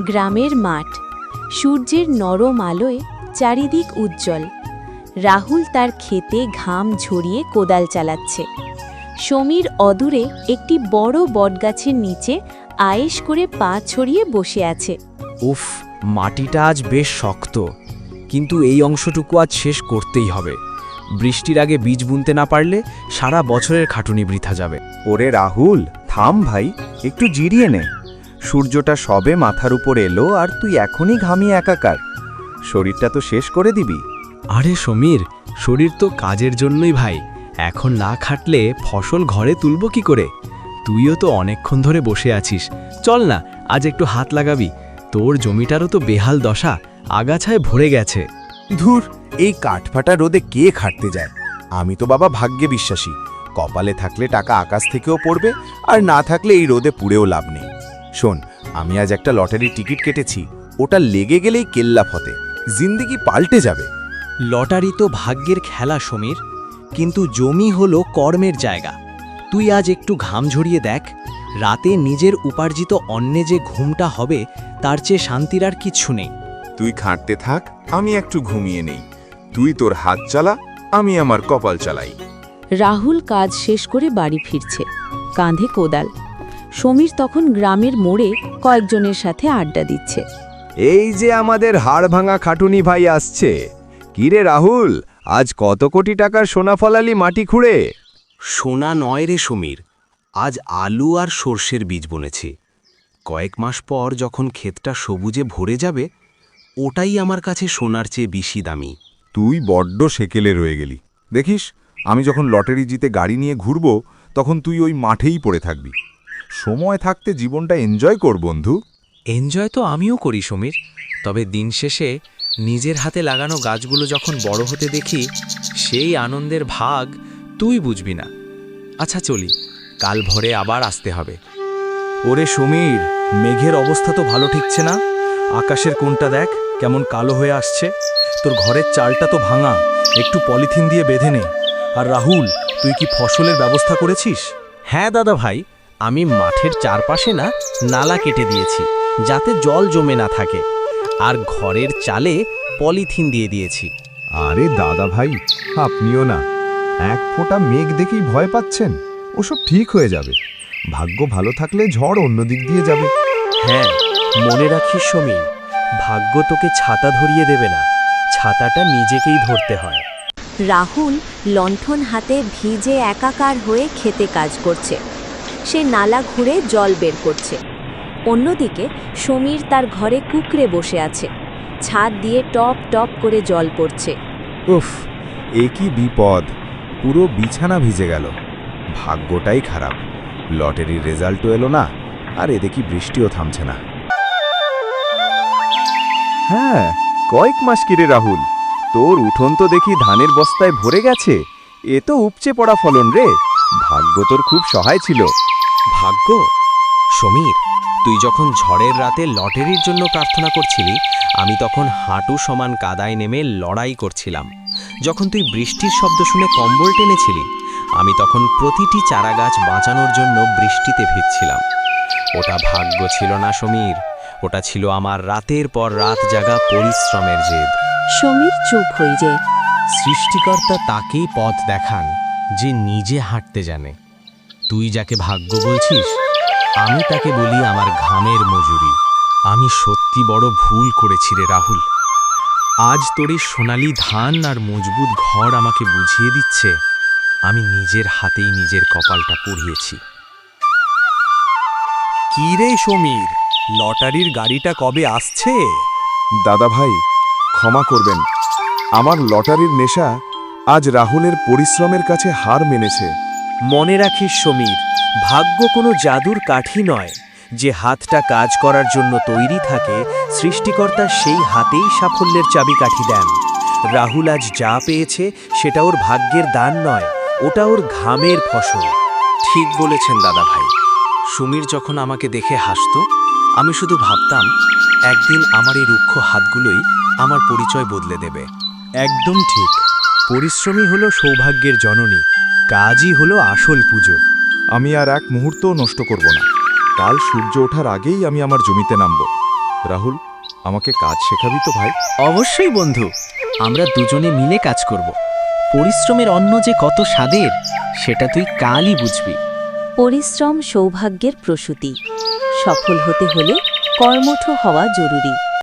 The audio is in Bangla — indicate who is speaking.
Speaker 1: গ্রামের মাঠ, সূর্যের নরম আলোয় চারিদিক উজ্জ্বল। রাহুল তার ক্ষেতে ঘাম ঝরিয়ে কোদাল চালাচ্ছে। সমীর অদূরে একটি বড় বটগাছের নিচে আয়েশ করে পা ছড়িয়ে বসে আছে।
Speaker 2: উফ, মাটিটা আজ বেশ শক্ত, কিন্তু এই অংশটুকু আজ শেষ করতেই হবে। বৃষ্টির আগে বীজ বুনতে না পারলে সারা বছরের খাটুনি বৃথা যাবে।
Speaker 3: ওরে রাহুল, থাম ভাই, একটু জিরিয়ে নে। সূর্যটা সবে মাথার উপর এলো আর তুই এখনই ঘামিয়ে একাকার। শরীরটা তো শেষ করে দিবি।
Speaker 2: আরে সমীর, শরীর তো কাজের জন্যই ভাই। এখন না খাটলে ফসল ঘরে তুলব কি করে? তুইও তো অনেকক্ষণ ধরে বসে আছিস, চল না আজ একটু হাত লাগাবি। তোর জমিটারও তো বেহাল দশা, আগাছায় ভরে গেছে।
Speaker 3: ধুর, এই কাঠফাটা রোদে কে খাটতে যায়? আমি তো বাবা ভাগ্যে বিশ্বাসী। কপালে থাকলে টাকা আকাশ থেকেও পড়বে, আর না থাকলে এই রোদে পুড়েও লাভ নেই। শোন, আমি আজ একটা লটারির টিকিট কেটেছি। ওটা লেগে গেলেই কেল্লা ফতে, জিন্দেগি পাল্টে যাবে।
Speaker 2: লটারি তো ভাগ্যের খেলা সমীর, কিন্তু জমি হলো কর্মের জায়গা। তুই আজ একটু ঘাম ঝরিয়ে দেখ, রাতে নিজের উপার্জিত অন্নে যে ঘুমটা হবে তার চেয়ে শান্তির আর কিচ্ছু নেই।
Speaker 4: তুই খাটতে থাক, আমি একটু ঘুমিয়ে নেই। তুই তোর হাত চালা, আমি আমার কপাল চালাই।
Speaker 1: রাহুল কাজ শেষ করে বাড়ি ফিরছে, কাঁধে কোদাল। সমীর তখন গ্রামের মোড়ে কয়েকজনের সাথে আড্ডা দিচ্ছে।
Speaker 3: এই যে আমাদের হাড় ভাঙা খাটুনি ভাই আসছে। কিরে রাহুল, আজ কত কোটি টাকার সোনা ফলালি মাটি খুঁড়ে?
Speaker 2: সোনা নয় রে সমীর, আজ আলু আর সর্ষের বীজ বুনেছি। কয়েক মাস পর যখন ক্ষেতটা সবুজে ভরে যাবে, ওটাই আমার কাছে সোনার চেয়ে বেশি দামি।
Speaker 4: তুই বড্ড সেকেলে রয়ে গেলি। দেখিস, আমি যখন লটারি জিতে গাড়ি নিয়ে ঘুরব, তখন তুই ওই মাঠেই পড়ে থাকবি। সময় থাকতে জীবনটা এনজয় কর বন্ধু।
Speaker 2: এনজয় তো আমিও করি সমীর, তবে দিন শেষে নিজের হাতে লাগানো গাছগুলো যখন বড় হতে দেখি, সেই আনন্দের ভাগ তুই বুঝবি না। আচ্ছা চলি, কাল ভোরে আবার আসতে হবে।
Speaker 3: ওরে সমীর, মেঘের অবস্থা তো ভালো ঠিকছে না। আকাশের কোণটা দেখ কেমন কালো হয়ে আসছে। তোর ঘরের চালটা তো ভাঙা, একটু পলিথিন দিয়ে বেঁধে নে। আর রাহুল, তুই কি ফসলের ব্যবস্থা করেছিস?
Speaker 2: হ্যাঁ দাদা ভাই, আমি মাঠের চারপাশে না নালা কেটে দিয়েছি, যাতে জল জমে না থাকে, আর ঘরের চালে পলিথিন দিয়ে দিয়েছি।
Speaker 4: আরে দাদা ভাই, আপনিও না এক ফোঁটা মেঘ দেখেই ভয় পাচ্ছেন। ওসব ঠিক হয়ে যাবে। ভাগ্য ভালো থাকলে ঝড় অন্য দিক দিয়ে যাবে।
Speaker 2: হ্যাঁ, মনে রাখিস সমীর, ভাগ্য তোকে ছাতা ধরিয়ে দেবে না, ছাতাটা নিজেকেই ধরতে হয়।
Speaker 1: রাহুল লণ্ঠন হাতে ভিজে একাকার হয়ে খেতে কাজ করছে। সে নালা ঘুরে জল বের করছে। অন্যদিকে সমীর তার ঘরে কুঁকড়ে বসে আছে। ছাদ দিয়ে টপ টপ করে জল পড়ছে।
Speaker 4: উফ, এ কি বিপদ! পুরো বিছানা ভিজে গেল। ভাগ্যটাই খারাপ। লটারির রেজাল্টও এলো না, আর এ দেখি বৃষ্টিও থামছে না।
Speaker 3: হ্যাঁ, কয়েক মাস কিরে রাহুল, তোর উঠোন তো দেখি ধানের বস্তায় ভরে গেছে। এ তো উপচে পড়া ফলন রে। ভাগ্য তোর খুব সহায় ছিল।
Speaker 2: ভাগ্য? সমীর, তুই যখন ঝড়ের রাতে লটারির জন্য প্রার্থনা করছিলি, আমি তখন হাঁটু সমান কাদায় নেমে লড়াই করছিলাম। যখন তুই বৃষ্টির শব্দ শুনে কম্বল টেনেছিলি, আমি তখন প্রতিটি চারাগাছ বাঁচানোর জন্য বৃষ্টিতে ভিজছিলাম। ওটা ভাগ্য ছিল না সমীর, ওটা ছিল আমার রাতের পর রাত জাগা পরিশ্রমের জেদ।
Speaker 1: সমীর চুপ হয়ে যায়।
Speaker 2: সৃষ্টিকর্তা তাকেই পথ দেখান যে নিজে হাঁটতে জানে। তুই যাকে ভাগ্য বলছিস, আমি তাকে বলি আমার ঘামের মজুরি। আমি সত্যি বড় ভুল করেছি রে রাহুল। আজ তোর এই সোনালি ধান আর মজবুত ঘর আমাকে বুঝিয়ে দিচ্ছে আমি নিজের হাতেই নিজের কপালটা পুড়িয়েছি।
Speaker 3: কি রে সমীর, লটারির গাড়িটা কবে আসছে?
Speaker 4: দাদা ভাই, ক্ষমা করবেন। আমার লটারির নেশা আজ রাহুলের পরিশ্রমের কাছে হার মেনেছে।
Speaker 5: মনে রাখিস সমীর, ভাগ্য কোনো জাদুর কাঠি নয়। যে হাতটা কাজ করার জন্য তৈরি থাকে, সৃষ্টিকর্তা সেই হাতেই সাফল্যের চাবিকাঠি দেন। রাহুল আজ যা পেয়েছে সেটা ওর ভাগ্যের দান নয়, ওটা ওর ঘামের ফসল।
Speaker 2: ঠিক বলেছেন দাদা ভাই। সমীর যখন আমাকে দেখে হাসত, আমি শুধু ভাবতাম একদিন আমার এই রুক্ষ হাতগুলোই আমার পরিচয় বদলে দেবে।
Speaker 5: একদম ঠিক। পরিশ্রমী হলো সৌভাগ্যের জননী, কাজই হলো আসল পুজো।
Speaker 4: আমি আর এক মুহূর্তও নষ্ট করব না। কাল সূর্য ওঠার আগেই আমি আমার জমিতে নামব। রাহুল, আমাকে কাজ শেখাবি তো ভাই?
Speaker 6: অবশ্যই বন্ধু, আমরা দুজনে মিলে কাজ করব। পরিশ্রমের অন্ন যে কত স্বাদের সেটা তুই কালই বুঝবি।
Speaker 1: পরিশ্রম সৌভাগ্যের প্রসূতি। সফল হতে হলে কর্মঠ হওয়া জরুরি।